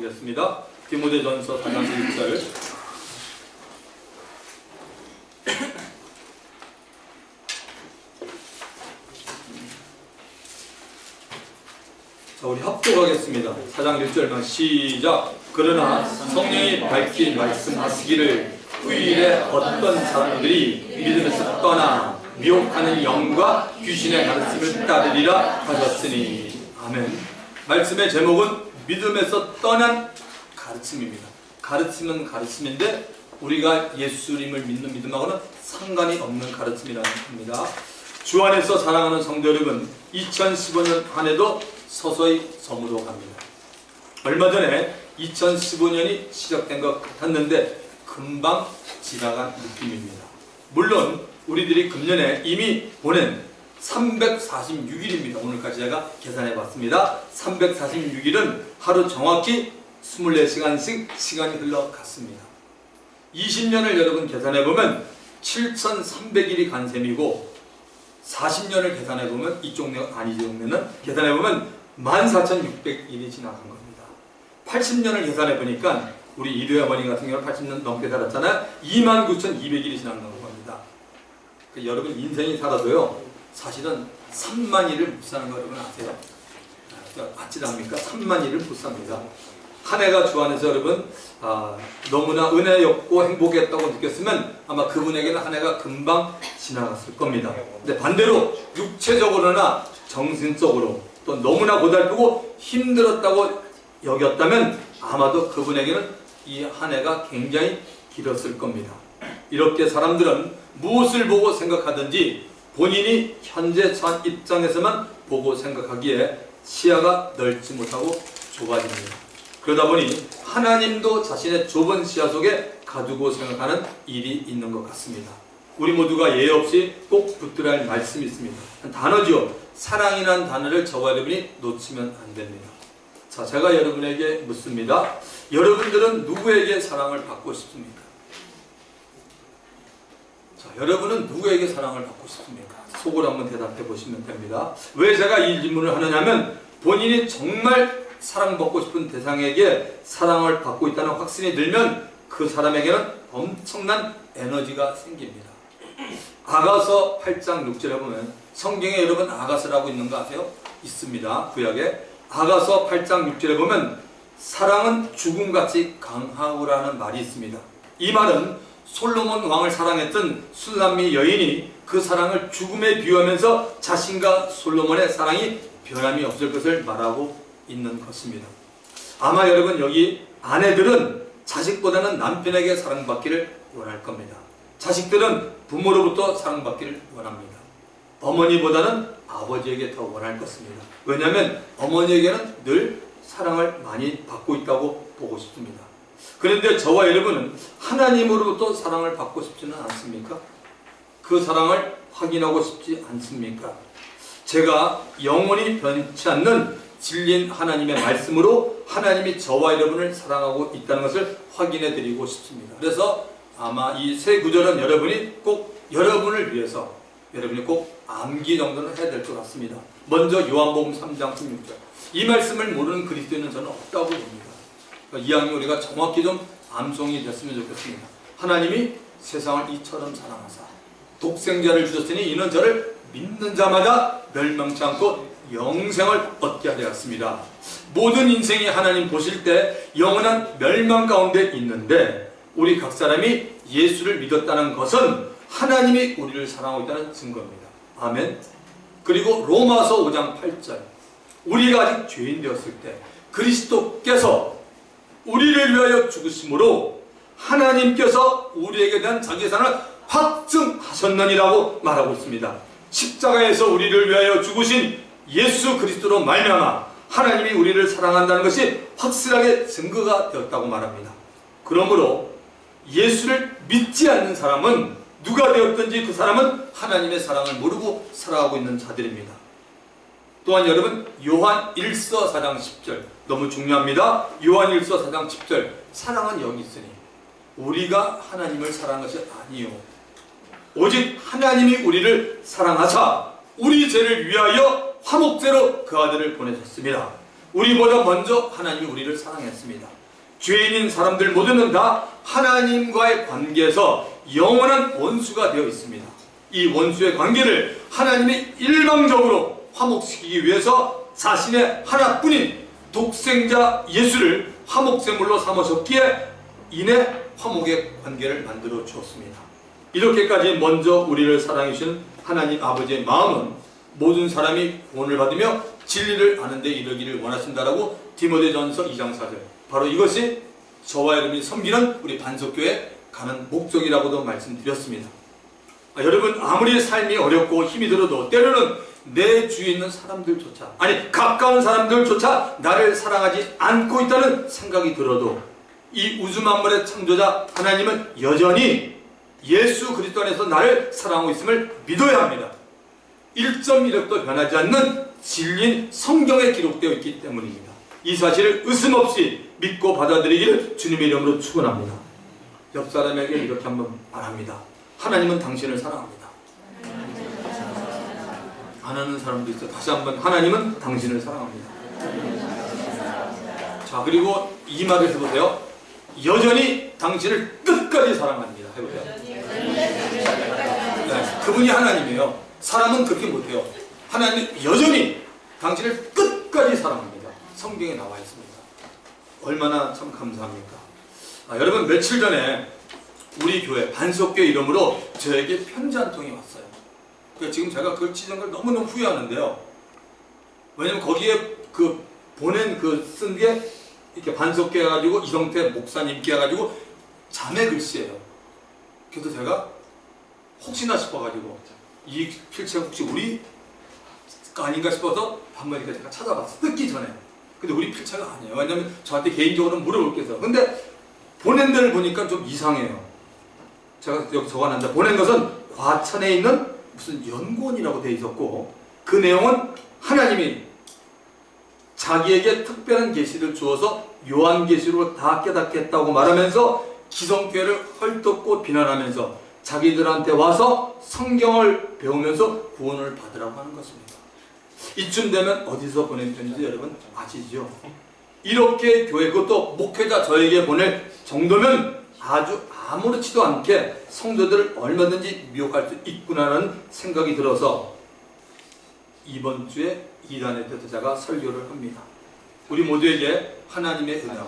보겠습니다. 디모데전서 4장 1절. 자, 우리 합독하겠습니다. 4장 1절만 시작. 그러나 성령이 밝힌 말씀하시기를 후일에 어떤 사람들이 믿음에서 떠나 미혹하는 영과 귀신의 가르침을 따르리라 하셨으니. 아멘. 말씀의 제목은 믿음에서 떠난 가르침입니다. 가르침은 가르침인데 우리가 예수님을 믿는 믿음하고는 상관이 없는 가르침이라는 겁니다. 주 안에서 사랑하는 성도 여러분, 2015년 한 해도 서서히 저물어 갑니다. 얼마 전에 2015년이 시작된 것 같았는데 금방 지나간 느낌입니다. 물론 우리들이 금년에 이미 보낸 346일입니다. 오늘까지 제가 계산해 봤습니다. 346일은 하루 정확히 24시간씩 시간이 흘러갔습니다. 20년을 여러분 계산해 보면 7300일이 간 셈이고 40년을 계산해 보면 이쪽 내 아니죠. 는 계산해 보면 14,600일이 지나간 겁니다. 80년을 계산해 보니까 우리 이도희 아버님 같은 경우는 80년 넘게 살았잖아요. 29,200일이 지나간 겁니다. 여러분 인생이 살아도요 사실은 3만 일을 못 사는 거 여러분 아세요? 아찔합니까? 3만 일을 못 삽니다. 한 해가 주 안에서 여러분 너무나 은혜였고 행복했다고 느꼈으면 아마 그분에게는 한 해가 금방 지나갔을 겁니다. 근데 반대로 육체적으로나 정신적으로 또 너무나 고달프고 힘들었다고 여겼다면 아마도 그분에게는 이 한 해가 굉장히 길었을 겁니다. 이렇게 사람들은 무엇을 보고 생각하든지 본인이 현재 처한 입장에서만 보고 생각하기에 시야가 넓지 못하고 좁아집니다. 그러다 보니 하나님도 자신의 좁은 시야 속에 가두고 생각하는 일이 있는 것 같습니다. 우리 모두가 예외 없이 꼭 붙들어야 할 말씀이 있습니다. 한 단어죠. 사랑이라는 단어를 저와 여러분이 놓치면 안 됩니다. 자, 제가 여러분에게 묻습니다. 여러분들은 누구에게 사랑을 받고 싶습니까? 자, 여러분은 누구에게 사랑을 받고 싶습니까? 속으로 한번 대답해 보시면 됩니다. 왜 제가 이 질문을 하느냐면 본인이 정말 사랑받고 싶은 대상에게 사랑을 받고 있다는 확신이 들면 그 사람에게는 엄청난 에너지가 생깁니다. 아가서 8장 6절에 보면 성경에 여러분 아가서라고 있는 거 아세요? 있습니다. 구약에 아가서 8장 6절에 보면 사랑은 죽음같이 강하오라는 말이 있습니다. 이 말은 솔로몬 왕을 사랑했던 술람미 여인이 그 사랑을 죽음에 비유하면서 자신과 솔로몬의 사랑이 변함이 없을 것을 말하고 있는 것입니다. 아마 여러분 여기 아내들은 자식보다는 남편에게 사랑받기를 원할 겁니다. 자식들은 부모로부터 사랑받기를 원합니다. 어머니보다는 아버지에게 더 원할 것입니다. 왜냐하면 어머니에게는 늘 사랑을 많이 받고 있다고 보고 싶습니다. 그런데 저와 여러분은 하나님으로부터 사랑을 받고 싶지는 않습니까? 그 사랑을 확인하고 싶지 않습니까? 제가 영원히 변치 않는 진리인 하나님의 말씀으로 하나님이 저와 여러분을 사랑하고 있다는 것을 확인해 드리고 싶습니다. 그래서 아마 이 세 구절은 여러분이 꼭 여러분을 위해서 여러분이 꼭 암기 정도는 해야 될 것 같습니다. 먼저 요한복음 3장 16절. 이 말씀을 모르는 그리스도인은 저는 없다고 봅니다. 이왕이면 우리가 정확히 좀 암송이 됐으면 좋겠습니다. 하나님이 세상을 이처럼 사랑하사 독생자를 주셨으니 이는 저를 믿는 자마다 멸망치 않고 영생을 얻게 하였습니다. 모든 인생이 하나님 보실 때 영원한 멸망 가운데 있는데 우리 각 사람이 예수를 믿었다는 것은 하나님이 우리를 사랑하고 있다는 증거입니다. 아멘. 그리고 로마서 5장 8절. 우리가 아직 죄인 되었을 때 그리스도께서 우리를 위하여 죽으심으로 하나님께서 우리에게 대한 자기의 사랑을 확증하셨느니라고 말하고 있습니다. 십자가에서 우리를 위하여 죽으신 예수 그리스도로 말미암아 하나님이 우리를 사랑한다는 것이 확실하게 증거가 되었다고 말합니다. 그러므로 예수를 믿지 않는 사람은 누가 되었든지 그 사람은 하나님의 사랑을 모르고 살아가고 있는 자들입니다. 또한 여러분 요한 1서 4장 10절 너무 중요합니다. 요한 1서 4장 10절 사랑은 여기 있으니 우리가 하나님을 사랑한 것이 아니요 오직 하나님이 우리를 사랑하사 우리 죄를 위하여 화목제로 그 아들을 보내셨습니다. 우리보다 먼저 하나님이 우리를 사랑했습니다. 죄인인 사람들 모두는 다 하나님과의 관계에서 영원한 원수가 되어 있습니다. 이 원수의 관계를 하나님이 일방적으로 화목시키기 위해서 자신의 하나뿐인 독생자 예수를 화목제물로 삼으셨기에 이내 화목의 관계를 만들어 주었습니다. 이렇게까지 먼저 우리를 사랑해 주신 하나님 아버지의 마음은 모든 사람이 구원을 받으며 진리를 아는 데 이르기를 원하신다라고 디모데전서 2장 4절, 바로 이것이 저와 여러분이 섬기는 우리 반석교회 가는 목적이라고도 말씀드렸습니다. 여러분, 아무리 삶이 어렵고 힘이 들어도 때로는 내 주위에 있는 사람들조차, 아니 가까운 사람들조차 나를 사랑하지 않고 있다는 생각이 들어도 이 우주 만물의 창조자 하나님은 여전히 예수 그리스도 안에서 나를 사랑하고 있음을 믿어야 합니다. 1.1획도 변하지 않는 진리인 성경에 기록되어 있기 때문입니다. 이 사실을 의심없이 믿고 받아들이기를 주님의 이름으로 축원합니다. 옆 사람에게 이렇게 한번 말합니다. 하나님은 당신을 사랑합니다. 안 하는 사람도 있어요. 다시 한번, 하나님은 당신을 사랑합니다. 자, 그리고 이 말에서 보세요. 여전히 당신을 끝까지 사랑합니다. 해보세요. 네, 그분이 하나님이에요. 사람은 그렇게 못해요. 하나님은 여전히 당신을 끝까지 사랑합니다. 성경에 나와 있습니다. 얼마나 참 감사합니까? 여러분, 며칠 전에 우리 교회 반석교회 이름으로 저에게 편지 한 통이 왔어요. 지금 제가 그걸 찢은 걸 너무너무 후회하는데요. 왜냐면 거기에 그 보낸 쓴 게 이렇게 반석교회 해가지고 이성태 목사님께 해가지고 자매 글씨예요. 그래서 제가 혹시나 싶어가지고 이 필체 혹시 우리 아닌가 싶어서 한번 이렇게 제가 찾아봤어요. 뜯기 전에. 근데 우리 필체가 아니에요. 왜냐면 저한테 개인적으로 물어볼 게 있어요. 근데 보낸 데를 보니까 좀 이상해요. 제가 여기 적어놨는데, 보낸 것은 과천에 있는 무슨 연구원이라고 되어 있었고, 그 내용은 하나님이 자기에게 특별한 계시를 주어서 요한계시로 다 깨닫게 했다고 말하면서 기성교회를 헐뜯고 비난하면서 자기들한테 와서 성경을 배우면서 구원을 받으라고 하는 것입니다. 이쯤 되면 어디서 보낸 편인지 여러분 아시죠? 이렇게 교회, 그것도 목회자 저에게 보낼 정도면 아주 아무렇지도 않게 성도들을 얼마든지 미혹할 수 있구나라는 생각이 들어서 이번 주에 이단의 대표자가 설교를 합니다. 우리 모두에게 하나님의 은혜와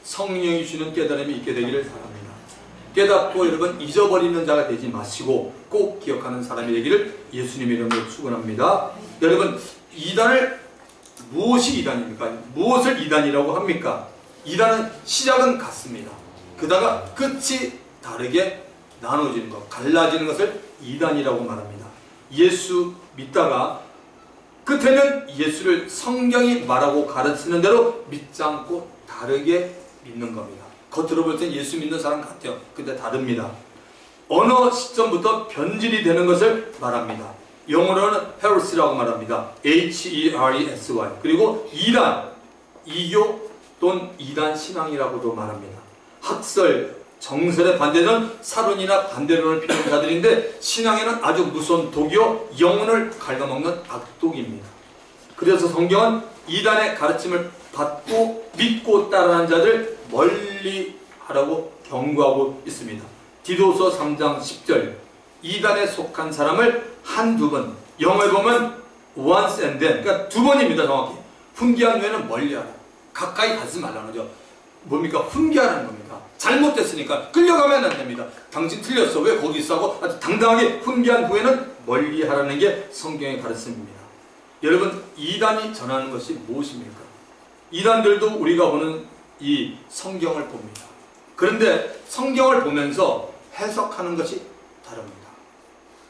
성령이 주는 깨달음이 있게 되기를 바랍니다. 깨닫고 여러분 잊어버리는 자가 되지 마시고 꼭 기억하는 사람이 되기를 예수님의 이름으로 축원합니다. 여러분, 이단을, 무엇이 이단입니까? 무엇을 이단이라고 합니까? 이단은 시작은 같습니다. 그다가 끝이 다르게 나눠지는 것, 갈라지는 것을 이단이라고 말합니다. 예수 믿다가 끝에는 예수를 성경이 말하고 가르치는 대로 믿지 않고 다르게 믿는 겁니다. 겉으로 볼 땐 예수 믿는 사람 같아요. 근데 다릅니다. 어느 시점부터 변질이 되는 것을 말합니다. 영어로는 heresy라고 말합니다. H-E-R-E-S-Y. 그리고 이단, 이교 또는 이단 신앙이라고도 말합니다. 학설, 정설에 반대는 사론이나 반대론을 피우는 자들인데 신앙에는 아주 무서운 독이요 영혼을 갉아먹는 악독입니다. 그래서 성경은 이단의 가르침을 받고 믿고 따르는 자들 멀리 하라고 경고하고 있습니다. 디도서 3장 10절, 이단에 속한 사람을 한두 번, 영어에 보면 once and then, 그러니까 두 번입니다. 정확히 훈계한 후에는 멀리하라, 가까이 가지 말라는 거죠. 뭡니까? 훈계하라는 겁니다. 잘못됐으니까 끌려가면 안 됩니다. 당신 틀렸어, 왜 거기 있어 하고 아주 당당하게 훈계한 후에는 멀리하라는 게 성경의 가르침입니다. 여러분, 이단이 전하는 것이 무엇입니까? 이단들도 우리가 보는 이 성경을 봅니다. 그런데 성경을 보면서 해석하는 것이 다릅니다.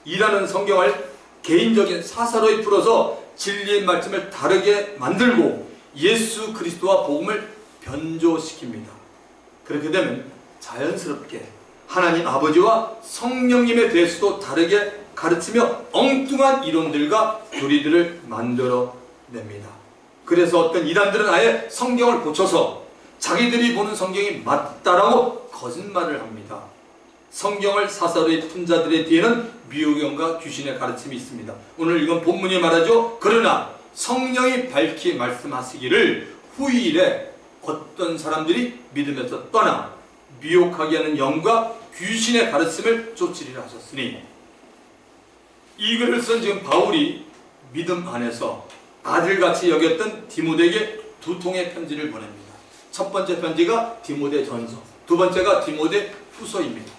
이단은 성경을 개인적인 사사로이 풀어서 진리의 말씀을 다르게 만들고 예수 그리스도와 복음을 변조시킵니다. 그렇게 되면 자연스럽게 하나님 아버지와 성령님에 대해서도 다르게 가르치며 엉뚱한 이론들과 교리들을 만들어냅니다. 그래서 어떤 이단들은 아예 성경을 고쳐서 자기들이 보는 성경이 맞다라고 거짓말을 합니다. 성경을 사사로이 푼 자들의 뒤에는 미혹영과 귀신의 가르침이 있습니다. 오늘 이건 본문이 말하죠. 그러나 성령이 밝히 말씀하시기를 후일에 어떤 사람들이 믿음에서 떠나 미혹하게 하는 영과 귀신의 가르침을 쫓으리라 하셨으니, 이 글을 쓴 지금 바울이 믿음 안에서 아들같이 여겼던 디모데에게 두 통의 편지를 보냅니다. 첫 번째 편지가 디모데 전서, 두 번째가 디모데 후서입니다.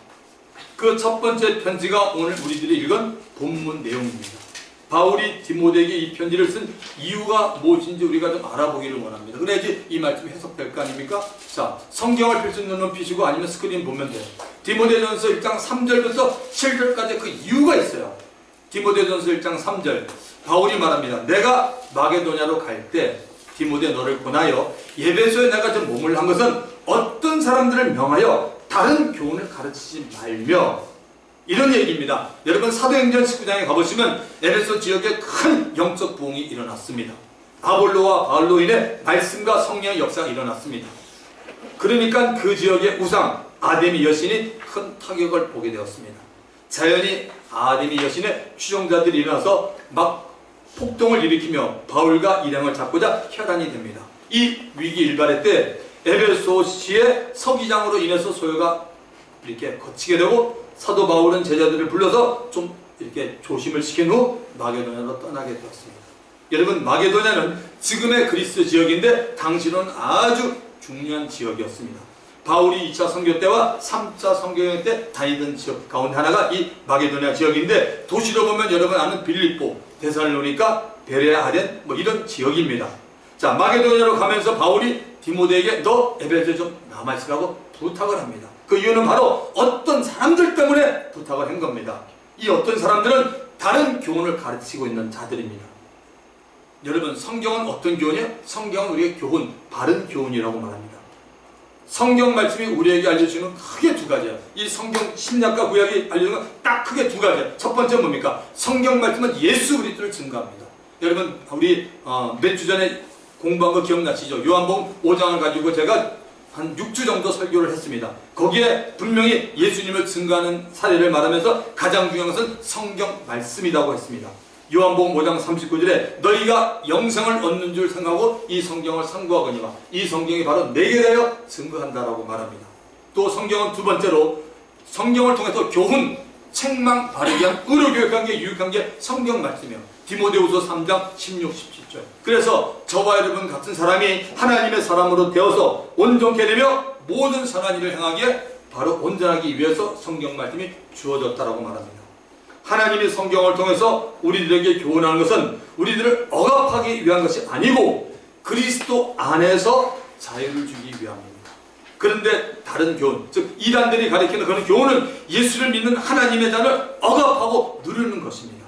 그 첫 번째 편지가 오늘 우리들이 읽은 본문 내용입니다. 바울이 디모데에게 이 편지를 쓴 이유가 무엇인지 우리가 좀 알아보기를 원합니다. 그래야지 이 말씀이 해석될 거 아닙니까? 자, 성경을 필수 눈으로 피시고 아니면 스크린 보면 돼요. 디모데전서 1장 3절부터 7절까지 그 이유가 있어요. 디모데전서 1장 3절 바울이 말합니다. 내가 마게도냐로 갈 때 디모데 너를 권하여 에베소에 내가 좀 머물러 한 것은 어떤 사람들을 명하여 다른 교훈을 가르치지 말며, 이런 얘기입니다. 여러분 사도행전 19장에 가보시면 에베소 지역에 큰 영적 부흥이 일어났습니다. 아볼로와 바울로 인해 말씀과 성령의 역사가 일어났습니다. 그러니까 그 지역의 우상 아데미 여신이 큰 타격을 보게 되었습니다. 자연히 아데미 여신의 추종자들이 일어나서 막 폭동을 일으키며 바울과 일행을 잡고자 혈안이 됩니다. 이 위기 일발의 때 에베소시의 서기장으로 인해서 소요가 이렇게 거치게 되고, 사도 바울은 제자들을 불러서 좀 이렇게 조심을 시킨 후 마게도냐로 떠나게 되었습니다. 여러분, 마게도냐는 지금의 그리스 지역인데 당시로는 아주 중요한 지역이었습니다. 바울이 2차 선교 때와 3차 선교 때 다니던 지역 가운데 하나가 이 마게도냐 지역인데, 도시로 보면 여러분 아는 빌립보, 데살로니가, 베레아, 아덴 뭐 이런 지역입니다. 자, 마게도냐로 가면서 바울이 디모데에게 너 에베소에 좀 남아있으라고 부탁을 합니다. 그 이유는 바로 어떤 사람들 때문에 부탁을 한 겁니다. 이 어떤 사람들은 다른 교훈을 가르치고 있는 자들입니다. 여러분, 성경은 어떤 교훈이에요? 성경은 우리의 교훈, 바른 교훈이라고 말합니다. 성경 말씀이 우리에게 알려주는 크게 두 가지예요. 이 성경 신약과 구약이 알려주는 건 딱 크게 두 가지예요. 첫 번째 뭡니까? 성경 말씀은 예수 그리스도를 증거합니다. 여러분, 우리 몇 주 전에 공부한 거 기억나시죠? 요한복음 5장을 가지고 제가 한 6주 정도 설교를 했습니다. 거기에 분명히 예수님을 증거하는 사례를 말하면서 가장 중요한 것은 성경 말씀이라고 했습니다. 요한복음 5장 39절에 너희가 영생을 얻는 줄 생각하고 이 성경을 상고하거니와 이 성경이 바로 내게 대하여 증거한다라고 말합니다. 또 성경은 두 번째로 성경을 통해서 교훈, 책망 바르게 한 의료교육한 게 유익한 게 성경 말씀이에요. 디모데후서 3장 16, 17절. 그래서 저와 여러분 같은 사람이 하나님의 사람으로 되어서 온전케 되며 모든 선한 일을 행하기에 바로 온전하기 위해서 성경 말씀이 주어졌다라고 말합니다. 하나님이 성경을 통해서 우리들에게 교훈하는 것은 우리들을 억압하기 위한 것이 아니고 그리스도 안에서 자유를 주기 위함입니다. 그런데 다른 교훈, 즉 이단들이 가리키는 그런 교훈은 예수를 믿는 하나님의 자를 억압하고 누르는 것입니다.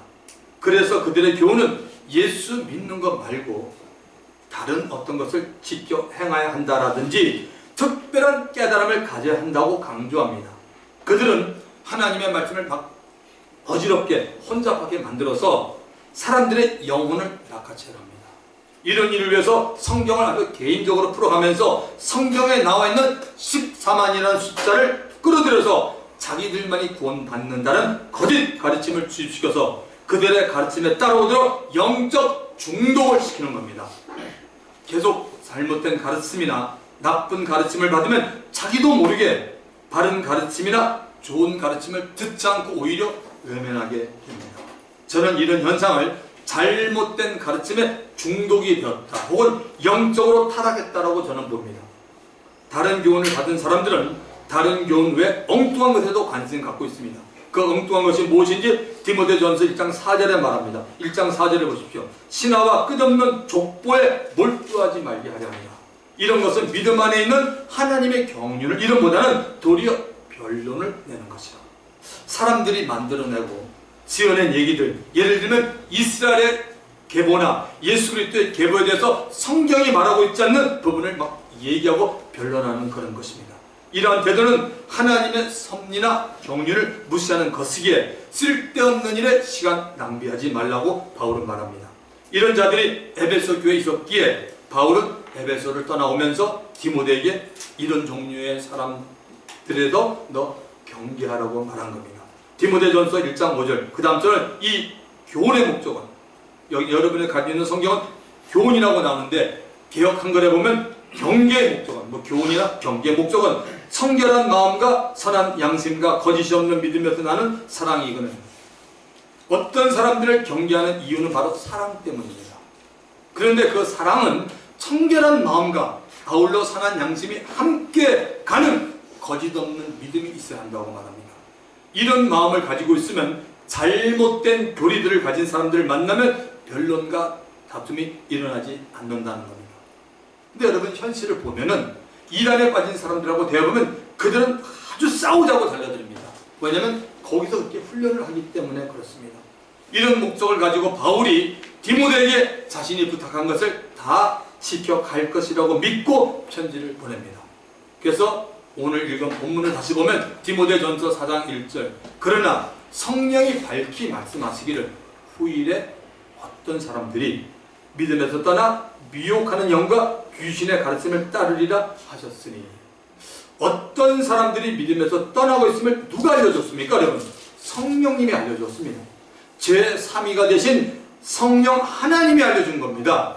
그래서 그들의 교훈은 예수 믿는 것 말고 다른 어떤 것을 지켜 행해야 한다라든지 특별한 깨달음을 가져야 한다고 강조합니다. 그들은 하나님의 말씀을 막 어지럽게 혼잡하게 만들어서 사람들의 영혼을 낚아채려 합니다. 이런 일을 위해서 성경을 아주 개인적으로 풀어가면서 성경에 나와 있는 14만이라는 숫자를 끌어들여서 자기들만이 구원받는다는 거짓 가르침을 주입시켜서 그들의 가르침에 따라오도록 영적 중독을 시키는 겁니다. 계속 잘못된 가르침이나 나쁜 가르침을 받으면 자기도 모르게 바른 가르침이나 좋은 가르침을 듣지 않고 오히려 외면하게 됩니다. 저는 이런 현상을 잘못된 가르침에 중독이 되었다 혹은 영적으로 타락했다라고 저는 봅니다. 다른 교훈을 받은 사람들은 다른 교훈 외에 엉뚱한 것에도 관심을 갖고 있습니다. 그 엉뚱한 것이 무엇인지 디모데전서 1장 4절에 말합니다. 1장 4절에 보십시오. 신하와 끝없는 족보에 몰두하지 말게 하려 합니다. 이런 것은 믿음 안에 있는 하나님의 경륜을 이름보다는 도리어 변론을 내는 것이라. 사람들이 만들어내고 지어낸 얘기들, 예를 들면 이스라엘의 계보나 예수 그리스도의 계보에 대해서 성경이 말하고 있지 않는 부분을 막 얘기하고 변론하는 그런 것입니다. 이러한 태도는 하나님의 섭리나 경륜을 무시하는 것이기에 쓸데없는 일에 시간 낭비하지 말라고 바울은 말합니다. 이런 자들이 에베소 교회에 있었기에 바울은 에베소를 떠나오면서 디모데에게 이런 종류의 사람들에도 너 경계하라고 말한 겁니다. 디모데전서 1장 5절 그 다음 절은 이 교훈의 목적은 여기 여러분이 가지고 있는 성경은 교훈이라고 나오는데 개역 한글에 보면 경계의 목적은, 뭐 교훈이나 경계의 목적은 성결한 마음과 선한 양심과 거짓이 없는 믿음에서 나는 사랑이거든. 어떤 사람들을 경계하는 이유는 바로 사랑 때문입니다. 그런데 그 사랑은 청결한 마음과 아울러 선한 양심이 함께 가는 거짓 없는 믿음이 있어야 한다고 말합니다. 이런 마음을 가지고 있으면 잘못된 교리들을 가진 사람들을 만나면 변론과 다툼이 일어나지 않는다는 겁니다. 근데 여러분, 현실을 보면은 이단에 빠진 사람들하고 대화하면 그들은 아주 싸우자고 달려듭니다. 왜냐하면 거기서 그렇게 훈련을 하기 때문에 그렇습니다. 이런 목적을 가지고 바울이 디모데에게 자신이 부탁한 것을 다 지켜갈 것이라고 믿고 편지를 보냅니다. 그래서 오늘 읽은 본문을 다시 보면 디모데전서 4장 1절, 그러나 성령이 밝히 말씀하시기를 후일에 어떤 사람들이 믿음에서 떠나 미혹하는 영과 귀신의 가르침을 따르리라 하셨으니, 어떤 사람들이 믿음에서 떠나고 있음을 누가 알려줬습니까? 여러분, 성령님이 알려줬습니다. 제3위가 되신 성령 하나님이 알려준 겁니다.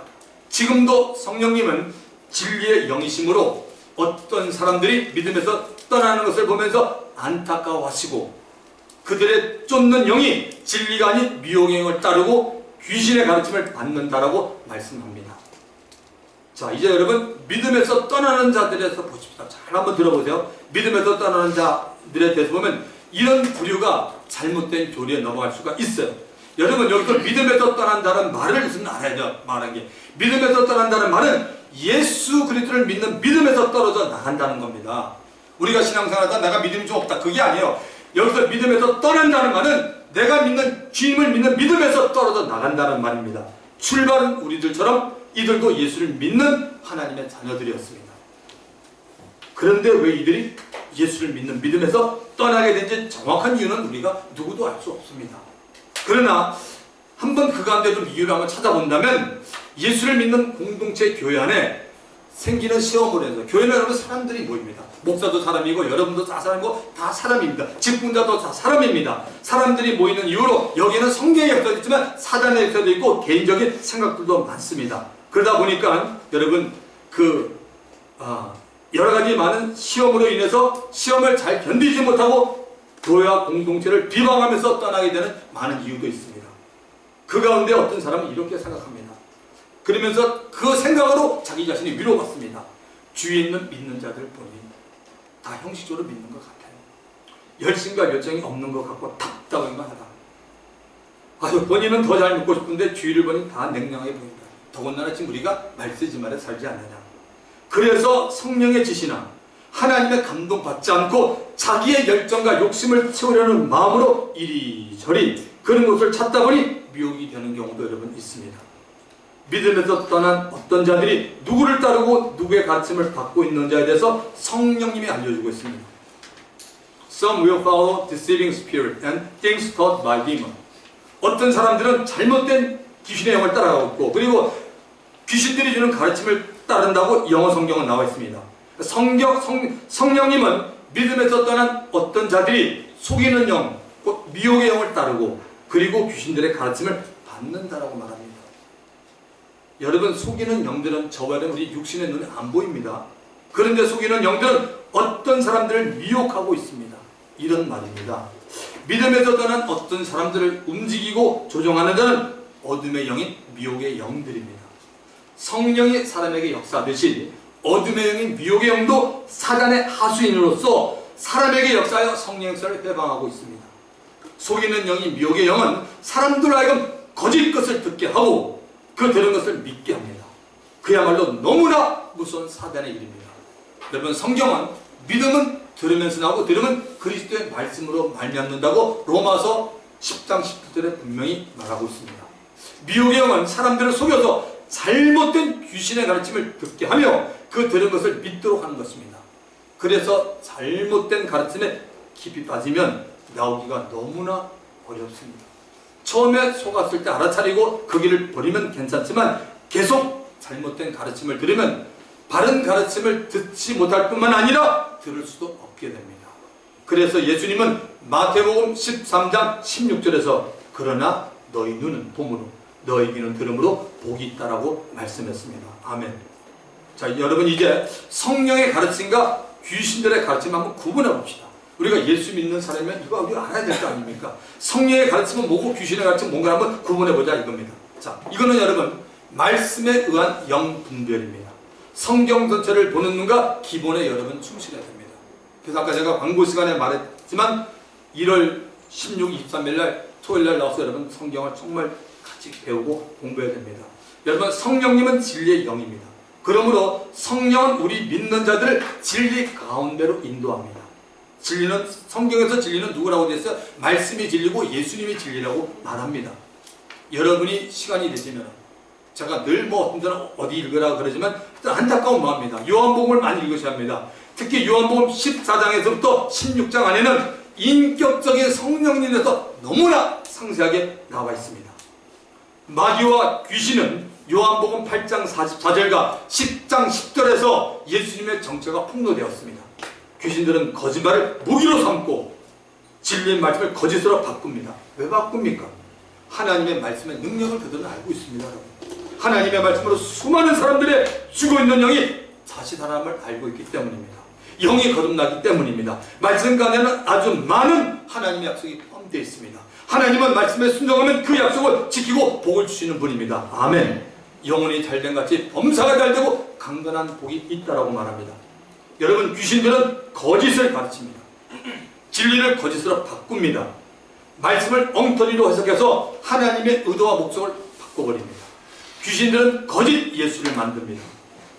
지금도 성령님은 진리의 영이심으로 어떤 사람들이 믿음에서 떠나는 것을 보면서 안타까워하시고, 그들의 쫓는 영이 진리가 아닌 미혹의 영을 따르고 귀신의 가르침을 받는다라고 말씀합니다. 자, 이제 여러분, 믿음에서 떠나는 자들에서 보십시다. 잘 한번 들어보세요. 믿음에서 떠나는 자들에 대해서 보면 이런 부류가 잘못된 교리에 넘어갈 수가 있어요. 여러분, 여기서 믿음에서 떠난다는 말을 무슨 알아야죠. 말한 게, 믿음에서 떠난다는 말은 예수 그리스도를 믿는 믿음에서 떨어져 나간다는 겁니다. 우리가 신앙생활하다 내가 믿음이 좀 없다, 그게 아니에요. 여기서 믿음에서 떠난다는 말은 내가 믿는 주님을 믿는 믿음에서 떨어져 나간다는 말입니다. 출발은 우리들처럼 이들도 예수를 믿는 하나님의 자녀들이었습니다. 그런데 왜 이들이 예수를 믿는 믿음에서 떠나게 된지 정확한 이유는 우리가 누구도 알 수 없습니다. 그러나 한번 그 가운데 좀 이유를 한번 찾아본다면, 예수를 믿는 공동체 교회 안에 생기는 시험으로 해서, 교회는 여러분 사람들이 모입니다. 목사도 사람이고 여러분도 다 사람이고 다 사람입니다. 직분자도 다 사람입니다. 사람들이 모이는 이유로 여기에는 성경의 역사도 있지만 사단의 역사도 있고 개인적인 생각들도 많습니다. 그러다 보니까 여러분, 여러 가지 많은 시험으로 인해서 시험을 잘 견디지 못하고 교회와 공동체를 비방하면서 떠나게 되는 많은 이유도 있습니다. 그 가운데 어떤 사람은 이렇게 생각합니다. 그러면서 그 생각으로 자기 자신이 위로받습니다. 주위에 있는 믿는 자들 보니 다 형식적으로 믿는 것 같아요. 열심과 열정이 없는 것 같고 답답한만 하다. 아유, 본인은 더 잘 믿고 싶은데 주위를 보니 다 냉랭하게 보인다. 더군다나 지금 우리가 말세지말에 살지 않느냐. 그래서 성령의 지시나 하나님의 감동받지 않고 자기의 열정과 욕심을 채우려는 마음으로 이리저리 그런 것을 찾다 보니 미혹이 되는 경우도 여러분 있습니다. 믿음에서 떠난 어떤 자들이 누구를 따르고 누구의 가르침을 받고 있는지에 대해서 성령님이 알려주고 있습니다. Some will follow deceiving spirit and things taught by demon. 어떤 사람들은 잘못된 귀신의 영을 따라가고 있고, 그리고 귀신들이 주는 가르침을 따른다고 영어 성경은 나와 있습니다. 성령님은 믿음에서 떠난 어떤 자들이 속이는 영, 곧 미혹의 영을 따르고 그리고 귀신들의 가르침을 받는다라고 말합니다. 여러분, 속이는 영들은 저와 우리 육신의 눈에 안 보입니다. 그런데 속이는 영들은 어떤 사람들을 미혹하고 있습니다. 이런 말입니다. 믿음에서 떠난 어떤 사람들을 움직이고 조종하는 자는 어둠의 영인 미혹의 영들입니다. 성령이 사람에게 역사하듯이 어둠의 영인 미혹의 영도 사단의 하수인으로서 사람에게 역사하여 성령 역사를 해방하고 있습니다. 속이는 영인 미혹의 영은 사람들 하여금 거짓 것을 듣게 하고 그 들은 것을 믿게 합니다. 그야말로 너무나 무서운 사단의 일입니다. 여러분, 성경은 믿음은 들으면서 나오고 들으면 그리스도의 말씀으로 말미암는다고 로마서 10장 19절에 분명히 말하고 있습니다. 미혹의 영은 사람들을 속여서 잘못된 귀신의 가르침을 듣게 하며 그 들은 것을 믿도록 하는 것입니다. 그래서 잘못된 가르침에 깊이 빠지면 나오기가 너무나 어렵습니다. 처음에 속았을 때 알아차리고 그 길을 버리면 괜찮지만 계속 잘못된 가르침을 들으면 바른 가르침을 듣지 못할 뿐만 아니라 들을 수도 없게 됩니다. 그래서 예수님은 마태복음 13장 16절에서 그러나 너희 눈은 봄으로 너희 귀는 들음으로 복이 있다라고 말씀했습니다. 아멘. 자, 여러분 이제 성령의 가르침과 귀신들의 가르침 한번 구분해 봅시다. 우리가 예수 믿는 사람이면 이거 우리가 알아야 될 거 아닙니까? 성령의 가르침은 뭐고 귀신의 가르침은 뭔가 한번 구분해 보자 이겁니다. 자, 이거는 여러분 말씀에 의한 영분별입니다. 성경 전체를 보는 눈과 기본에 여러분 충실해야 됩니다. 그래서 아까 제가 광고 시간에 말했지만 1월 16, 23일 날 토요일 날 나와서 여러분 성경을 정말 같이 배우고 공부해야 됩니다. 여러분 성령님은 진리의 영입니다. 그러므로 성령은 우리 믿는 자들을 진리 가운데로 인도합니다. 진리는 성경에서 진리는 누구라고 되어 있어요? 말씀이 진리고 예수님이 진리라고 말합니다. 여러분이 시간이 되시면 제가 늘 뭐 어떤 데는 어디 읽으라 그러지만 안타까운 마음입니다. 요한복음을 많이 읽으셔야 합니다. 특히 요한복음 14장에서부터 16장 안에는 인격적인 성령님에 대해서 너무나 상세하게 나와 있습니다. 마귀와 귀신은 요한복음 8장 44절과 10장 10절에서 예수님의 정체가 폭로되었습니다. 귀신들은 거짓말을 무기로 삼고 진리의 말씀을 거짓으로 바꿉니다. 왜 바꿉니까? 하나님의 말씀의 능력을 그들은 알고 있습니다. 여러분. 하나님의 말씀으로 수많은 사람들의 죽어있는 영이 자칫하나님을 알고 있기 때문입니다. 영이 거듭나기 때문입니다. 말씀 가운데는 아주 많은 하나님의 약속이 포함되어 있습니다. 하나님은 말씀에 순종하면 그 약속을 지키고 복을 주시는 분입니다. 아멘. 영혼이 잘된 같이 범사가 잘되고 강건한 복이 있다라고 말합니다. 여러분 귀신들은 거짓을 가르칩니다. 진리를 거짓으로 바꿉니다. 말씀을 엉터리로 해석해서 하나님의 의도와 목적을 바꿔버립니다. 귀신들은 거짓 예수를 만듭니다.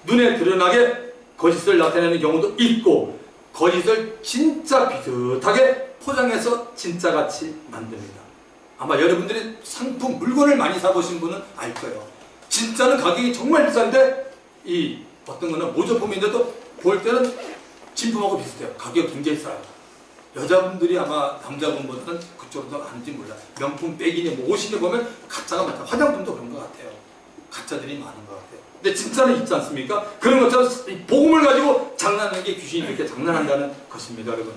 눈에 드러나게 거짓을 나타내는 경우도 있고 거짓을 진짜 비슷하게 포장해서 진짜같이 만듭니다. 아마 여러분들이 상품, 물건을 많이 사보신 분은 알 거예요. 진짜는 가격이 정말 비싼데 이 어떤 거는 모조품인데도 볼 때는 진품하고 비슷해요. 가격 굉장히 싸요. 여자분들이 아마 남자분보다는 그쪽으로 더 아는지 몰라요. 명품 백이니 뭐 옷이니 보면 가짜가 많다. 화장품도 그런 것 같아요. 가짜들이 많은 것 같아요. 근데 진짜는 있지 않습니까? 그런 것처럼 복음을 가지고 장난하는 게 귀신이 이렇게 장난한다는 것입니다. 여러분.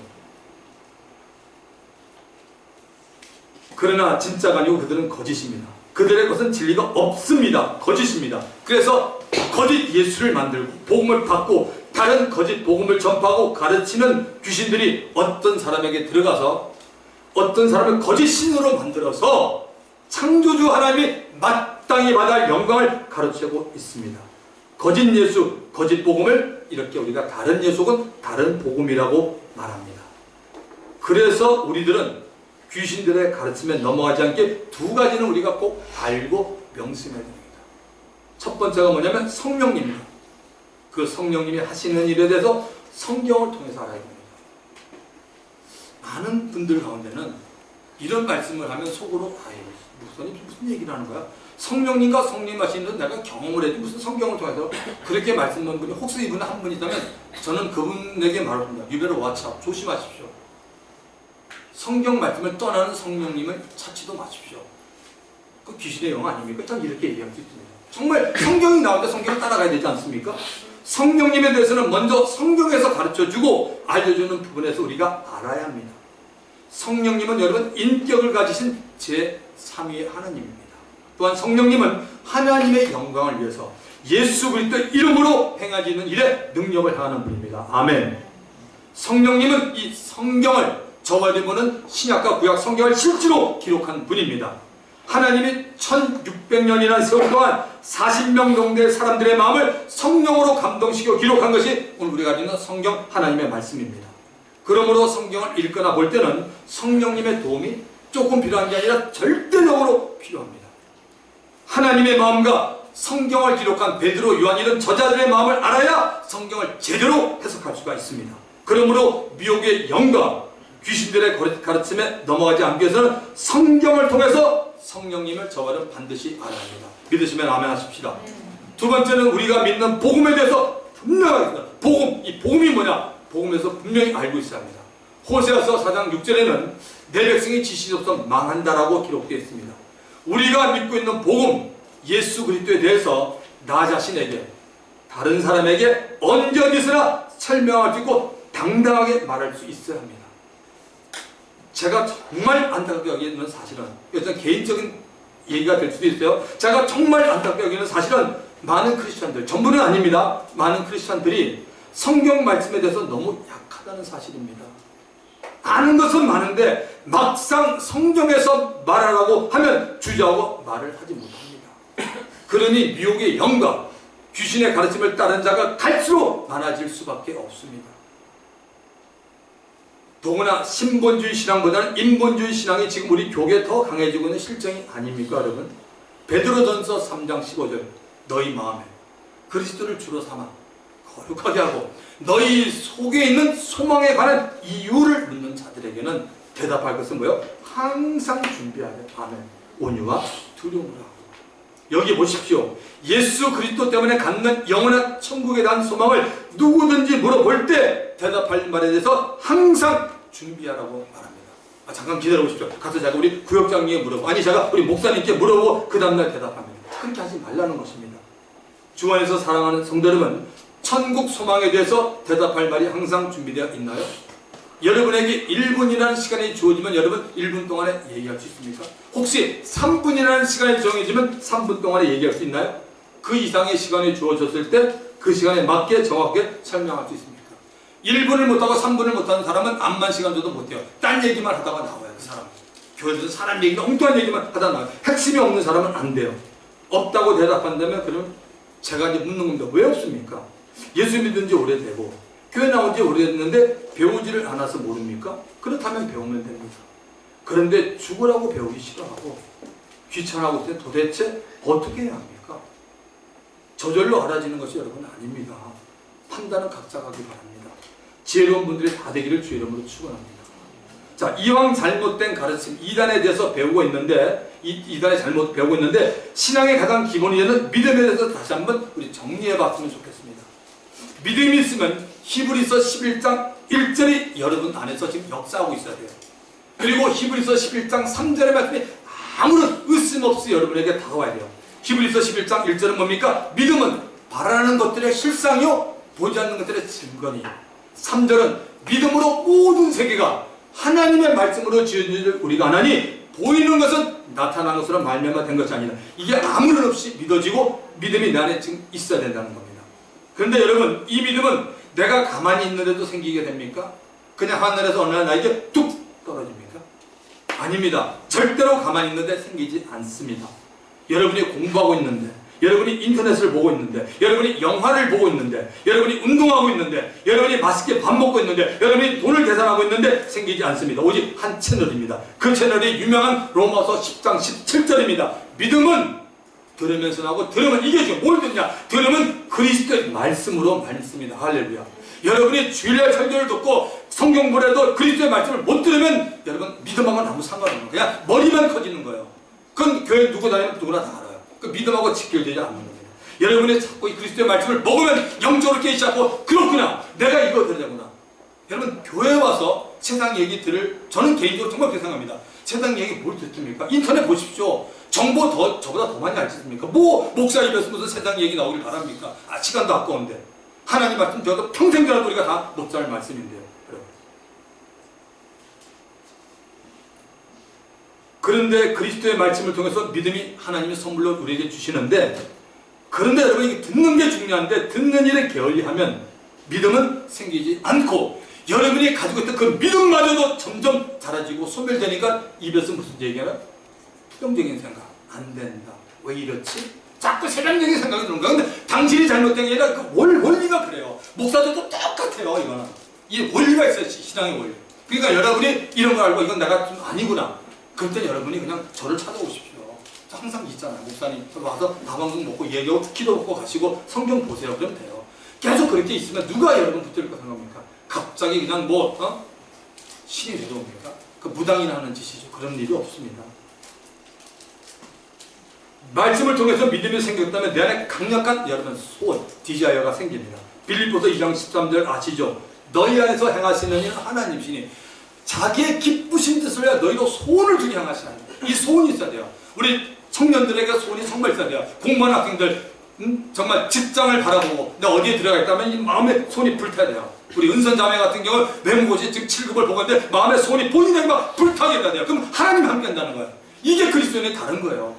그러나 진짜가 아니고 그들은 거짓입니다. 그들의 것은 진리가 없습니다. 거짓입니다. 그래서 거짓 예수를 만들고 복음을 받고 다른 거짓 복음을 전파하고 가르치는 귀신들이 어떤 사람에게 들어가서 어떤 사람을 거짓 신으로 만들어서 창조주 하나님이 마땅히 받아야 할 영광을 가르치고 있습니다. 거짓 예수, 거짓 복음을 이렇게 우리가 다른 예수는 다른 복음이라고 말합니다. 그래서 우리들은 귀신들의 가르침에 넘어가지 않게 두 가지는 우리가 꼭 알고 명심해야 됩니다. 첫 번째가 뭐냐면 성령님입니다. 그 성령님이 하시는 일에 대해서 성경을 통해서 알아야 됩니다. 많은 분들 가운데는 이런 말씀을 하면 속으로 목사님 무슨 얘기를 하는 거야? 성령님과 성령 하시는 내가 경험을 해도 무슨 성경을 통해서 그렇게 말씀하는 분이 혹시 이분 한 분 있다면 저는 그분에게 말합니다. You better watch out. 조심하십시오. 성경 말씀을 떠나는 성령님을 찾지도 마십시오. 그 귀신의 영 아닙니까? 참 이렇게 얘기할 수 있습니다. 정말 성경이 나오는데 성경을 따라가야 되지 않습니까? 성령님에 대해서는 먼저 성경에서 가르쳐주고 알려주는 부분에서 우리가 알아야 합니다. 성령님은 여러분 인격을 가지신 제3위의 하나님입니다. 또한 성령님은 하나님의 영광을 위해서 예수 그리스도의 이름으로 행하시는 일에 능력을 행하는 분입니다. 아멘. 성령님은 이 성경을 저와 여러분은 신약과 구약 성경을 실제로 기록한 분입니다. 하나님이 1600년이라는 세월 동안 40명 정도의 사람들의 마음을 성령으로 감동시켜 기록한 것이 오늘 우리가 가지고 있는 성경 하나님의 말씀입니다. 그러므로 성경을 읽거나 볼 때는 성령님의 도움이 조금 필요한 게 아니라 절대적으로 필요합니다. 하나님의 마음과 성경을 기록한 베드로, 요한 이런 저자들의 마음을 알아야 성경을 제대로 해석할 수가 있습니다. 그러므로 미혹의 영과 귀신들의 가르침에 넘어가지 않기 위해서는 성경을 통해서 성령님을 저와는 반드시 알아야 합니다. 믿으시면 아멘 하십시다. 두 번째는 우리가 믿는 복음에 대해서 분명하게 복음, 이 복음이 뭐냐? 복음에서 분명히 알고 있어야 합니다. 호세아서 4장 6절에는 내 백성이 지식이 없어 망한다라고 기록되어 있습니다. 우리가 믿고 있는 복음, 예수 그리스도에 대해서 나 자신에게 다른 사람에게 언제 어디서나 설명할 수 있고 당당하게 말할 수 있어야 합니다. 제가 정말 안타깝게 여기는 사실은 이것은 개인적인 얘기가 될 수도 있어요. 제가 정말 안타깝게 여기는 사실은 많은 크리스찬들, 전부는 아닙니다. 많은 크리스찬들이 성경 말씀에 대해서 너무 약하다는 사실입니다. 아는 것은 많은데 막상 성경에서 말하라고 하면 주저하고 말을 하지 못합니다. 그러니 미혹의 영과 귀신의 가르침을 따른 자가 갈수록 많아질 수밖에 없습니다. 더구나 신본주의 신앙보다는 인본주의 신앙이 지금 우리 교계에 더 강해지고 있는 실정이 아닙니까, 여러분? 베드로전서 3장 15절 너희 마음에 그리스도를 주로 삼아 거룩하게 하고 너희 속에 있는 소망에 관한 이유를 묻는 자들에게는 대답할 것은 뭐예요? 항상 준비하되 아멘 온유와 두려움을 하고. 여기 보십시오. 예수 그리스도 때문에 갖는 영원한 천국에 대한 소망을 누구든지 물어볼 때 대답할 말에 대해서 항상 준비하라고 말합니다. 잠깐 기다려보십시오. 가서 제가 우리 구역장님에게 물어보고, 아니 제가 우리 목사님께 물어보고 그 다음날 대답합니다. 그렇게 하지 말라는 것입니다. 주 안에서 사랑하는 성도 여러분, 천국 소망에 대해서 대답할 말이 항상 준비되어 있나요? 여러분에게 1분이라는 시간이 주어지면 여러분 1분 동안에 얘기할 수 있습니까? 혹시 3분이라는 시간이 정해지면 3분 동안에 얘기할 수 있나요? 그 이상의 시간이 주어졌을 때 그 시간에 맞게 정확하게 설명할 수 있습니까? 1분을 못하고 3분을 못하는 사람은 암만 시간 줘도 못해요. 딴 얘기만 하다가 나와요. 그 사람. 교회에서 사람 얘기가 엉뚱한 얘기만 하다 나와요. 핵심이 없는 사람은 안 돼요. 없다고 대답한다면 그럼 제가 이제 묻는 겁니다. 왜 없습니까? 예수 믿은 지 오래되고 교회 나온 지 오래됐는데 배우지를 않아서 모릅니까? 그렇다면 배우면 됩니다. 그런데 죽으라고 배우기 싫어하고 귀찮아하고 있을 때 도대체 어떻게 해야 합니까? 저절로 알아지는 것이 여러분 아닙니다. 판단은 각자가 하기 바랍니다. 지혜로운 분들이 다 되기를 주 이름으로 축원합니다. 자, 이왕 잘못된 가르침, 이단에 대해서 배우고 있는데, 이단에 잘못 배우고 있는데, 신앙의 가장 기본이 되는 믿음에 대해서 다시 한번 우리 정리해 봤으면 좋겠습니다. 믿음이 있으면 히브리서 11장 1절이 여러분 안에서 지금 역사하고 있어야 돼요. 그리고 히브리서 11장 3절의 말씀이 아무런 의심 없이 여러분에게 다가와야 돼요. 히브리서 11장 1절은 뭡니까? 믿음은 바라는 것들의 실상이요 보지 않는 것들의 증거니요. 3절은 믿음으로 모든 세계가 하나님의 말씀으로 지어진 줄 우리가 아나니 보이는 것은 나타난 것으로 말미암아 된 것이 아니라 이게 아무런 없이 믿어지고 믿음이 내 안에 지금 있어야 된다는 겁니다. 그런데 여러분 이 믿음은 내가 가만히 있는데도 생기게 됩니까? 그냥 하늘에서 어느 날 나에게 뚝 떨어집니까? 아닙니다. 절대로 가만히 있는데 생기지 않습니다. 여러분이 공부하고 있는데, 여러분이 인터넷을 보고 있는데, 여러분이 영화를 보고 있는데, 여러분이 운동하고 있는데, 여러분이 맛있게 밥 먹고 있는데, 여러분이 돈을 계산하고 있는데 생기지 않습니다. 오직 한 채널입니다. 그 채널이 유명한 로마서 10장 17절입니다. 믿음은 들으면서 나고 들으면 이게 지금 뭘 듣냐? 들으면 그리스도의 말씀으로 말씀입니다. 할렐루야. 여러분이 주일날 설교를 듣고 성경보라도 그리스도의 말씀을 못 들으면 여러분 믿음하고는 아무 상관없는 거예요. 그냥 머리만 커지는 거예요. 그건 교회 누구 다니면 누구나 다 알아요. 그 믿음하고 직결되지 않는 겁니다. 여러분이 자꾸 이 그리스도의 말씀을 먹으면 영적으로 깨기 시작하고 그렇구나 내가 이거 들으려구나. 여러분 교회에 와서 세상 얘기 들을 저는 개인적으로 정말 그렇게 생각합니다. 세상 얘기 뭘 듣습니까? 인터넷 보십시오. 정보 저보다 더 많이 알겠습니까? 뭐 목사 입에서 무슨 세상 얘기 나오길 바랍니까? 시간도 아까운데 하나님 말씀 저도 평생 들어도 우리가 다 못 살 말씀인데요. 그런데 그리스도의 말씀을 통해서 믿음이 하나님의 선물로 우리에게 주시는데 그런데 여러분 이게 듣는 게 중요한데 듣는 일에 게을리하면 믿음은 생기지 않고 여러분이 가지고 있던 그 믿음마저도 점점 사라지고 소멸되니까 입에서 무슨 얘기하나? 부정적인 생각. 안 된다. 왜 이렇지? 자꾸 세상적인 생각이 드는 거야. 근데 당신이 잘못된 게 아니라 그 원리가 그래요. 목사들도 똑같아요. 이거는. 이 원리가 있어요. 신앙의 원리. 그러니까 여러분이 이런 걸 알고 이건 내가 좀 아니구나. 그럴 때 여러분이 그냥 저를 찾아오십시오. 항상 있잖아요. 목사님 와서 밥 한 번 먹고 얘기하고 기도 먹고 가시고 성경 보세요. 그러면 돼요. 계속 그렇게 있으면 누가 여러분 붙들릴 거 생각합니까? 갑자기 그냥 신이 내려옵니까? 그 무당이나 하는 짓이죠. 그런 일이 없습니다. 말씀을 통해서 믿음이 생겼다면 내 안에 강력한 여러분 소원, 디자이어가 생깁니다. 빌립보서 2장 13절 아시죠? 너희 안에서 행하시는 일은 하나님이시니 자기의 기쁘신 뜻을 위하여 너희도 소원을 주게 향하시나니 이 소원이 있어야 돼요. 우리 청년들에게 소원이 정말 있어야 돼요. 공부하는 학생들 정말 직장을 바라보고 내가 어디에 들어가겠다면 이 마음에 소원이 불타야 돼요. 우리 은선자매 같은 경우 외무고시 지금 7급을 보고 있는데 마음에 소원이 본인에게 막 불타게 해야 돼요. 그럼 하나님이 함께 한다는 거예요. 이게 그리스도인의 다른 거예요.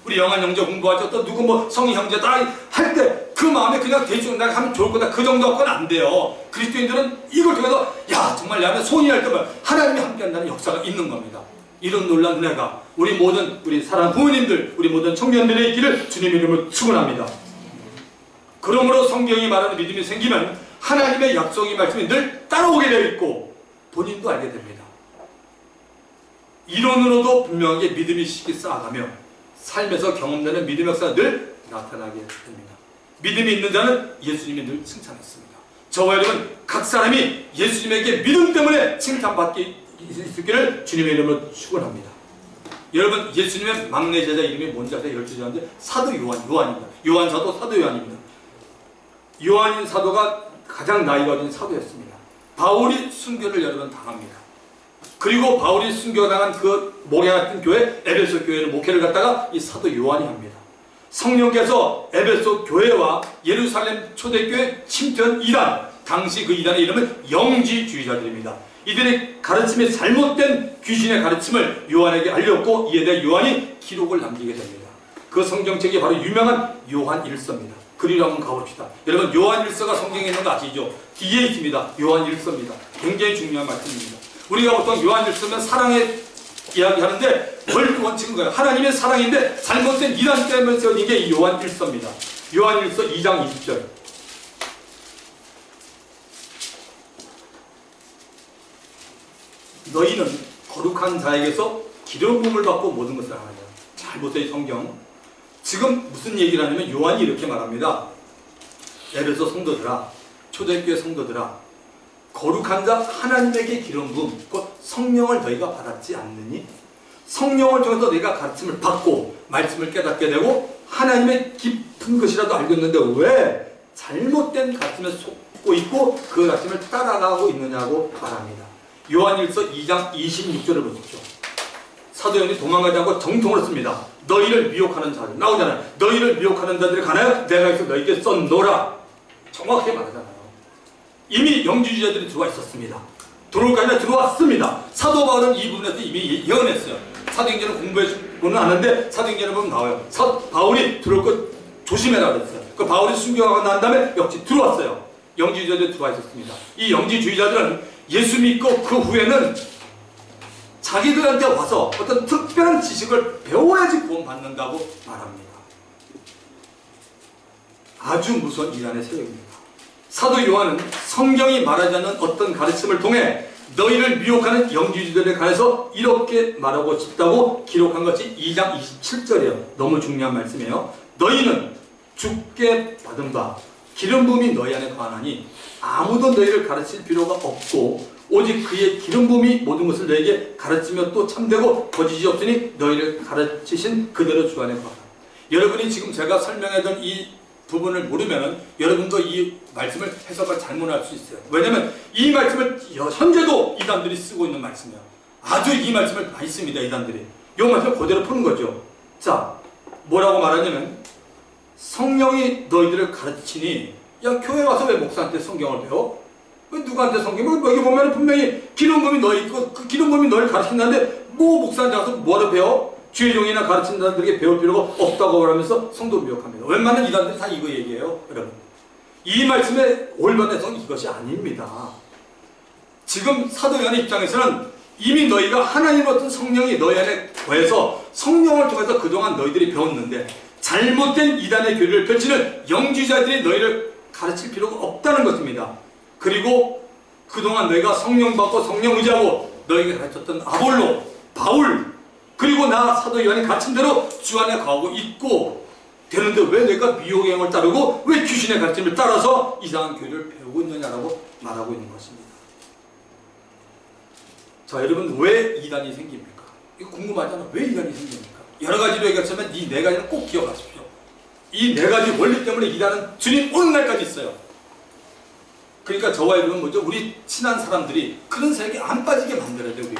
우리 영한 형제 공부할 때 또 누구 뭐 성인 형제 다 할 때 그 마음에 그냥 대충 내가 하면 좋을 거다 그 정도 갖고는 안 돼요. 그리스도인들은 이걸 통해서 야 정말 내 안에 손이 할 때면 하나님이 함께한다는 역사가 있는 겁니다. 이런 놀라운 은혜가 우리 모든 우리 사랑하는 부모님들 우리 모든 청년들의 있기를 주님 이름으로 축원합니다. 그러므로 성경이 말하는 믿음이 생기면 하나님의 약속의 말씀이 늘 따라오게 되어 있고 본인도 알게 됩니다. 이론으로도 분명하게 믿음이 쉽게 쌓아가며 삶에서 경험되는 믿음의 역사가 늘 나타나게 됩니다. 믿음이 있는 자는 예수님이 늘 칭찬했습니다. 저와 여러분 각 사람이 예수님에게 믿음 때문에 칭찬받기 있기를 주님의 이름으로 축원합니다. 여러분 예수님의 막내 제자 이름이 뭔지 아세요? 12제자인데 사도 요한입니다. 요한 사도 사도 요한입니다. 요한 사도가 가장 나이가 어린 사도였습니다. 바울이 순교를 여러 번 당합니다. 그리고 바울이 순교당한 그 모래 같은 교회 에베소 교회를 목회를 갖다가 이 사도 요한이 합니다. 성령께서 에베소 교회와 예루살렘 초대교회 침투한 이단, 당시 그 이단의 이름은 영지주의자들입니다. 이들의 가르침이 잘못된 귀신의 가르침을 요한에게 알렸고 이에 대해 요한이 기록을 남기게 됩니다. 그 성경책이 바로 유명한 요한일서입니다. 그리로 한번 가봅시다. 여러분 요한일서가 성경에 있는 거 아시죠? 뒤에 있습니다. 요한일서입니다. 굉장히 중요한 말씀입니다. 우리가 보통 요한일서면 사랑의 이야기하는데 뭘 원칙인 거예요? 하나님의 사랑인데 잘못된 이단 때문에 세워진 게 이 요한일서입니다. 요한일서 2장 20절 너희는 거룩한 자에게서 기름 부음을 받고 모든 것을 하느냐. 잘 보세요 성경. 지금 무슨 얘기를 하냐면 요한이 이렇게 말합니다. 에베소 성도들아 초대교회 성도들아 거룩한 자 하나님에게 기름 부음 곧 성령을 너희가 받았지 않느니 성령을 통해서 너희가 가르침을 받고 말씀을 깨닫게 되고 하나님의 깊은 것이라도 알고 있는데 왜 잘못된 가르침에 속고 있고 그 가르침을 따라가고 있느냐고 말합니다. 요한일서 2장 26절을 보십시오. 사도 요한이 도망가지 않고 정통으로 씁니다. 너희를 미혹하는 자들 나오잖아요. 너희를 미혹하는 자들이 가나요? 내가 여기서 너희에게 썬노라. 정확하게 말하잖아요. 이미 영지주의자들이 들어와 있었습니다. 들어올까 아니라 들어왔습니다. 사도 바울은 이 부분에서 이미 예언했어요. 사도행전을 공부해보는 않는데 사도행전을 보면 나와요. 바울이 들어올 것 조심해라 그랬어요. 그 바울이 순교하고 난 다음에 역시 들어왔어요. 영지주의자들이 들어와 있었습니다. 이 영지주의자들은 예수 믿고 그 후에는 자기들한테 와서 어떤 특별한 지식을 배워야지 구원받는다고 말합니다. 아주 무서운 이단의 세력입니다. 사도 요한은 성경이 말하지 않는 어떤 가르침을 통해 너희를 미혹하는 영지주의자들에 관해서 이렇게 말하고 싶다고 기록한 것이 2장 27절이에요. 너무 중요한 말씀이에요. 너희는 주께 받은 바 기름 부음이 너희 안에 거하나니 아무도 너희를 가르칠 필요가 없고 오직 그의 기름 부음이 모든 것을 너에게 가르치며 또 참되고 거짓이 없으니 너희를 가르치신 그대로 주 안에 거하라. 여러분이 지금 제가 설명하던 이 부분을 모르면 여러분도 이 말씀을 해석을 잘못할 수 있어요. 왜냐하면 이 말씀을 현재도 이단들이 쓰고 있는 말씀이에요. 아주 이 말씀을 많이 씁니다. 이단들이. 이 말씀을 그대로 푸는 거죠. 자, 뭐라고 말하냐면 성령이 너희들을 가르치니 야 교회 와서 왜 목사한테 성경을 배워? 왜 누구한테 성경을? 여기 보면 분명히 기름 부음이 너희 있고 그 기름 부음이 너희를 가르친다는데 뭐 목사한테 가서 뭐를 배워? 주의 종이나 가르치는 사람들에게 배울 필요가 없다고 말하면서 성도 미혹합니다. 웬만한 이단들이 다 이거 얘기해요. 여러분 이 말씀의 올바른 해석은 이것이 아닙니다. 지금 사도 요한의 입장에서는 이미 너희가 하나님으로부터 성령이 너희 안에 거해서 성령을 통해서 그동안 너희들이 배웠는데 잘못된 이단의 교리를 펼치는 영지주의자들이 너희를 가르칠 필요가 없다는 것입니다. 그리고 그동안 너희가 성령 받고 성령 의지하고 너희가 가르쳤던 아볼로, 바울 그리고 나 사도 요한이 가르친 대로 주 안에 거하고 있고 되는데 왜 내가 미혹의 영을 따르고 왜 귀신의 가르침을 따라서 이상한 교리를 배우고 있느냐라고 말하고 있는 것입니다. 자 여러분 왜 이단이 생깁니까? 이거 궁금하잖아요. 왜 이단이 생깁니까? 여러 가지로 얘기하지만 이 네 가지는 꼭 기억하십시오. 이 네 가지 원리 때문에 이단은 주님 오는 날까지 있어요. 그러니까 저와 여러분 뭐죠? 우리 친한 사람들이 그런 세계에 안 빠지게 만들어야 돼요. 우리.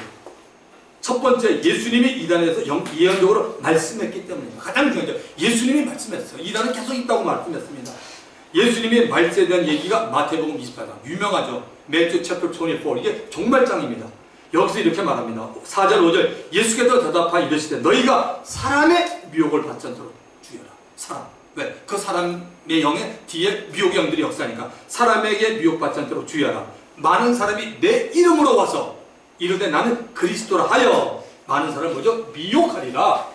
첫 번째 예수님이 이단에서 예언적으로 말씀했기 때문입니다. 가장 중요하죠. 예수님이 말씀했어요. 이단은 계속 있다고 말씀했습니다. 예수님의 말씀에 대한 얘기가 마태복음 24장 유명하죠. 매튜 챕터 24 이게 종말장입니다. 여기서 이렇게 말합니다. 4절 5절 예수께서 대답하여 이르시되 너희가 사람의 미혹을 받지 않도록 주의하라. 사람. 왜? 그 사람의 영의 뒤에 미혹의 영들이 역사하니까 사람에게 미혹받지 않도록 주의하라. 많은 사람이 내 이름으로 와서 이르되 나는 그리스도라 하여 많은 사람을 뭐죠? 미혹하리라.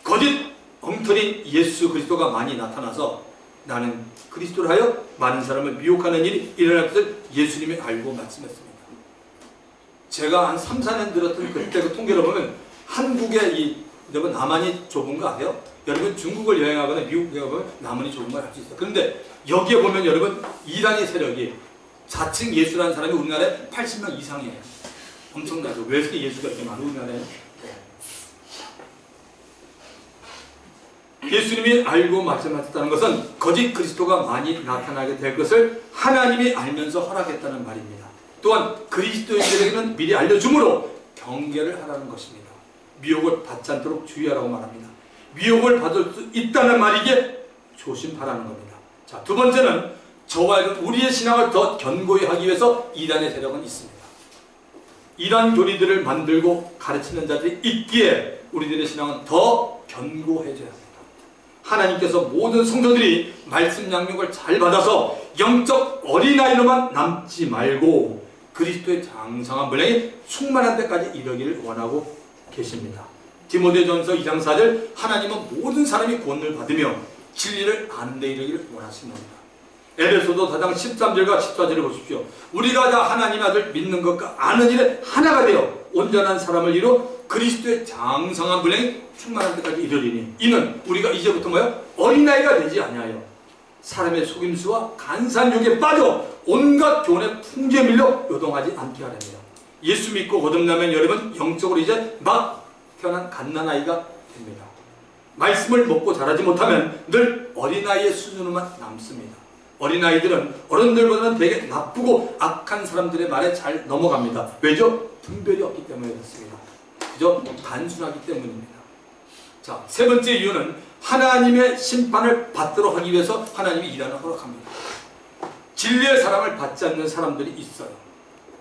거짓 엉터리 예수 그리스도가 많이 나타나서 나는 그리스도라 하여 많은 사람을 미혹하는 일이 일어날 것을 예수님이 알고 말씀했습니다. 제가 한 3, 4년 들었던 그때 그 통계를 보면 한국의 여러분 남한이 좁은 거 아세요? 여러분 중국을 여행하거나 미국에 가보면 남한이 좁은 걸 알 수 있어요. 그런데 여기에 보면 여러분 이란의 세력이 자칭 예수라는 사람이 우리나라에 80명 이상이에요. 엄청나죠. 왜 이렇게 예수가 이렇게 많은 우리나라에? 예수님이 알고 말씀하셨다는 것은 거짓 그리스도가 많이 나타나게 될 것을 하나님이 알면서 허락했다는 말입니다. 또한 그리스도인들에게는 미리 알려주므로 경계를 하라는 것입니다. 미혹을 받지 않도록 주의하라고 말합니다. 미혹을 받을 수 있다는 말이기에 조심하라는 겁니다. 자, 두 번째는 저와 우리의 신앙을 더 견고히 하기 위해서 이단의 세력은 있습니다. 이단 교리들을 만들고 가르치는 자들이 있기에 우리들의 신앙은 더 견고해져야 합니다. 하나님께서 모든 성도들이 말씀 양육을 잘 받아서 영적 어린아이로만 남지 말고 그리스도의 장성한 분량이 충만한 데까지 이르기를 원하고 계십니다. 디모데전서 2장 4절 하나님은 모든 사람이 구원을 받으며 진리를 아는 데 이르기를 원하십니다. 에베소서 4장 13절과 14절을 보십시오. 우리가 다 하나님의 아들 믿는 것과 아는 일에 하나가 되어 온전한 사람을 이루어 그리스도의 장성한 분량이 충만한 데까지 이르리니 이는 우리가 이제부터 뭐야? 어린아이가 되지 아니하여 사람의 속임수와 간사한 욕에 빠져 온갖 교훈의 풍조에 밀려 요동하지 않게 하렵니다. 예수 믿고 거듭나면 여러분 영적으로 이제 막 태어난 갓난아이가 됩니다. 말씀을 먹고 자라지 못하면 늘 어린아이의 수준으로만 남습니다. 어린아이들은 어른들보다는 되게 나쁘고 악한 사람들의 말에 잘 넘어갑니다. 왜죠? 분별이 없기 때문에 그렇습니다. 그저 단순하기 때문입니다. 자, 세 번째 이유는 하나님의 심판을 받도록 하기 위해서 하나님이 이단을 허락합니다. 진리의 사랑을 받지 않는 사람들이 있어요.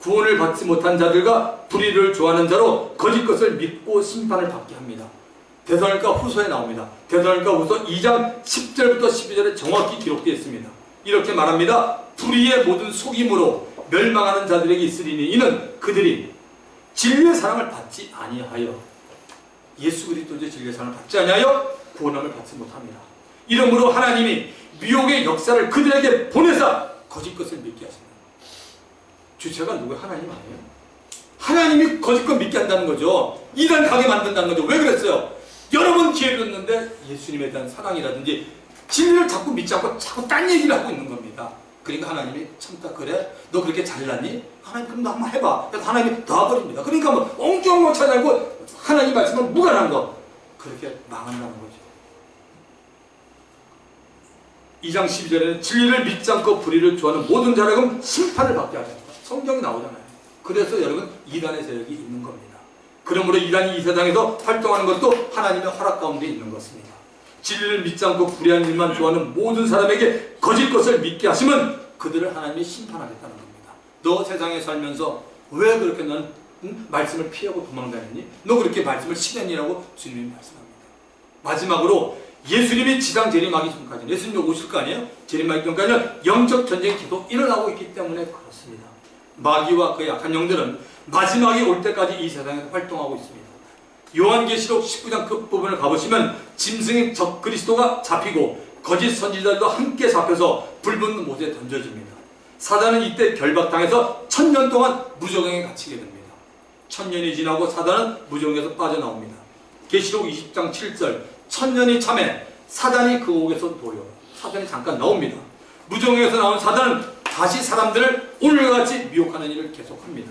구원을 받지 못한 자들과 불의를 좋아하는 자로 거짓 것을 믿고 심판을 받게 합니다. 데살로니가 후서에 나옵니다. 데살로니가 후서 2장 10절부터 12절에 정확히 기록되어 있습니다. 이렇게 말합니다. 불의의 모든 속임으로 멸망하는 자들에게 있으리니 이는 그들이 진리의 사랑을 받지 아니하여 예수 그리스도의 진리의 사랑을 받지 아니하여 구원함을 받지 못합니다. 이러므로 하나님이 미혹의 역사를 그들에게 보내사 거짓 것을 믿게 하십니다. 주체가 누구예요? 하나님 아니에요? 하나님이 거짓 것 믿게 한다는 거죠. 이단 가게 만든다는 거죠. 왜 그랬어요? 여러 번 기회를 줬는데 예수님에 대한 사랑이라든지 진리를 자꾸 믿지 않고 자꾸 딴 얘기를 하고 있는 겁니다. 그러니까 하나님이 참다 그래? 너 그렇게 잘났니? 하나님 그럼 너 한번 해봐. 그래서 하나님이 놔버립니다. 그러니까 뭐 엉뚱한 거 찾아내고 하나님 말씀은 무관한 거 그렇게 망한다는 거죠. 2장 12절에는 진리를 믿지 않고 불의를 좋아하는 모든 자라면 심판을 받게 하십니다. 성경이 나오잖아요. 그래서 여러분 이단의 세력이 있는 겁니다. 그러므로 이단이 이 세상에서 활동하는 것도 하나님의 허락 가운데 있는 것입니다. 진리를 믿지 않고 불의한 일만 좋아하는 모든 사람에게 거짓 것을 믿게 하시면 그들을 하나님이 심판하겠다는 겁니다. 너 세상에 살면서 왜 그렇게 넌 말씀을 피하고 도망다녔니? 너 그렇게 말씀을 실행이라고 주님이 말씀합니다. 마지막으로 예수님이 지상 재림하기 전까지는 예수님이 오실 거 아니에요? 재림하기 전까지는 영적 전쟁이 계속 일어나고 있기 때문에 그렇습니다. 마귀와 그의 악한 영들은 마지막이 올 때까지 이 세상에서 활동하고 있습니다. 요한계시록 19장 끝부분을 가보시면 짐승의 적 그리스도가 잡히고 거짓 선지자들도 함께 잡혀서 불붙는 못에 던져집니다. 사단은 이때 결박당해서 1000년 동안 무저갱에 갇히게 됩니다. 1000년이 지나고 사단은 무저갱에서 빠져나옵니다. 계시록 20장 7절 1000년이 참에 사단이 그 옥에서 놓여 사단이 잠깐 나옵니다. 무저갱에서 나온 사단은 다시 사람들을 오늘과 같이 미혹하는 일을 계속합니다.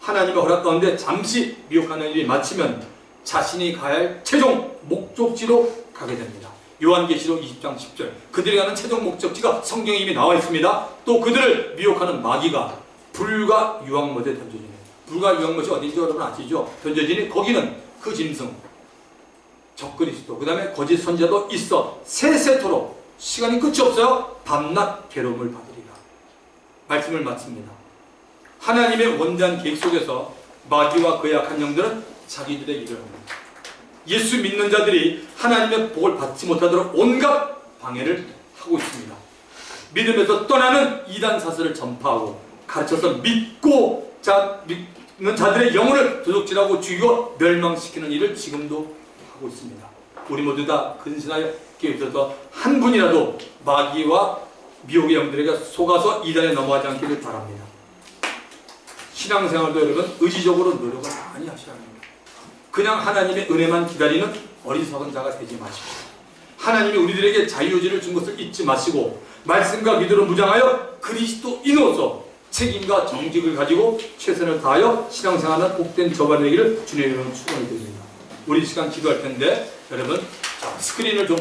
하나님의 허락 가운데 잠시 미혹하는 일이 마치면 자신이 가야 할 최종 목적지로 가게 됩니다. 요한계시록 20장 10절 그들이 가는 최종 목적지가 성경에 이미 나와 있습니다. 또 그들을 미혹하는 마귀가 불과 유황못에 던져지는 불과 유황못이 어딘지 여러분 아시죠? 던져지니 거기는 그 짐승 적그리스도 그 다음에 거짓 선지자도 있어 세세토록 시간이 끝이 없어요. 밤낮 괴로움을 받으리라. 말씀을 마칩니다. 하나님의 원대한 계획 속에서 마귀와 그의 악한 영들은 자기들의 일을 합니다. 예수 믿는 자들이 하나님의 복을 받지 못하도록 온갖 방해를 하고 있습니다. 믿음에서 떠나는 이단 사설을 전파하고 가르쳐서 믿는 자들의 영혼을 도둑질하고 죽이고 멸망시키는 일을 지금도 하고 있습니다. 우리 모두 다 근신하여 기회에 있어서 한 분이라도 마귀와 미혹의 영들에게 속아서 이단에 넘어가지 않기를 바랍니다. 신앙생활도 여러분 의지적으로 노력을 많이 하셔야 합니다. 그냥 하나님의 은혜만 기다리는 어리석은 자가 되지 마십시오. 하나님이 우리들에게 자유의지를 준 것을 잊지 마시고 말씀과 믿음으로 무장하여 그리스도인으로서 책임과 정직을 가지고 최선을 다하여 신앙생활은 복된 저가 되기를 주님의 이름으로 축원해 드립니다. 우리 시간 기도할 텐데 여러분 스크린을 좀